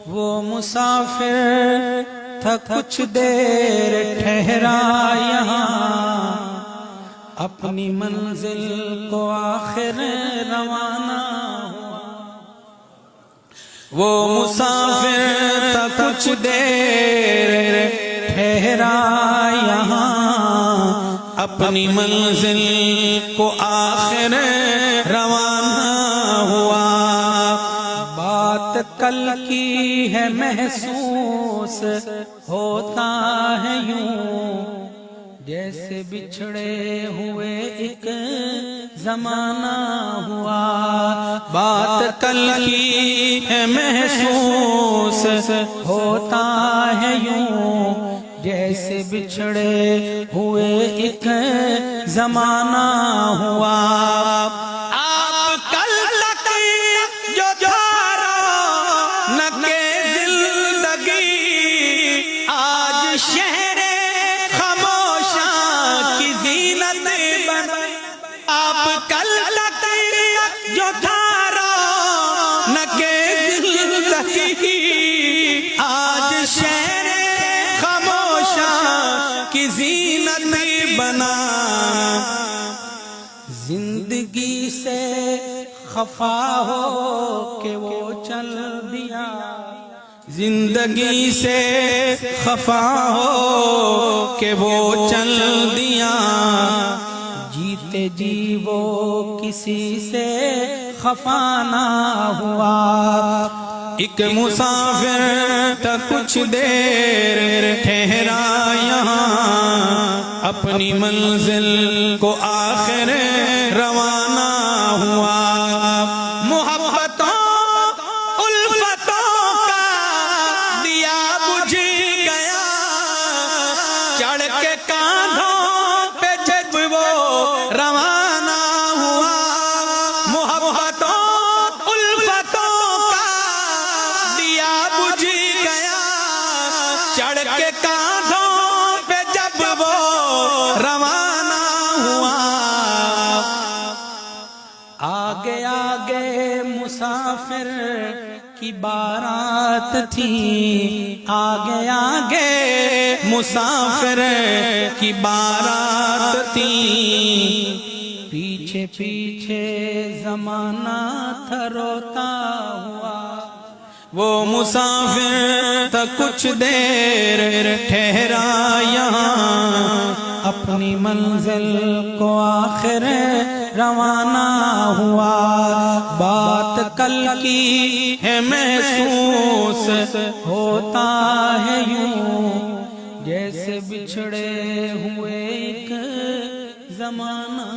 وہ مسافر تھا کچھ دیر ٹھہرا یہاں، اپنی منزل کو آخر روانہ ہوا۔ وہ مسافر تھا کچھ دیر ٹھہرا یہاں، اپنی منزل کو آخر روانہ ہوا۔ بات کل کی ہے محسوس ہوتا ہے یوں، جیسے بچھڑے ہوئے ایک زمانہ ہوا۔ بات کل کی ہے محسوس ہوتا ہے یوں، جیسے بچھڑے ہوئے ایک زمانہ ہوا۔ آج شہر خاموشاں کی زینت بنا، زندگی سے خفا ہو کہ وہ چل دیا، زندگی سے خفا ہو کہ وہ چل دیا۔ جیتے جی وہ کسی سے خفا نہ ہوا۔ ایک مسافر تھا کچھ دیر ٹھہرا یہاں، اپنی منزل کو آخر روانہ ہوا۔ محبتوں الفتوں کا دیا بجھ گیا، چڑھ کے کاندھوں پہ جب وہ روانہ ہوا۔ محبتوں چڑھ کے کاندھوں پہ جب وہ روانہ ہوا۔ آگے آگے مسافر کی بارات تھی، آگے آگے مسافر کی بارات تھی، پیچھے پیچھے زمانہ تھا روتا ہوا۔ وہ مسافر تھا کچھ دیر ٹھہرا یہاں، اپنی منزل کو آخر روانہ ہوا۔ بات کل کی ہے محسوس ہوتا ہے یوں، جیسے بچھڑے ہوئے ایک زمانہ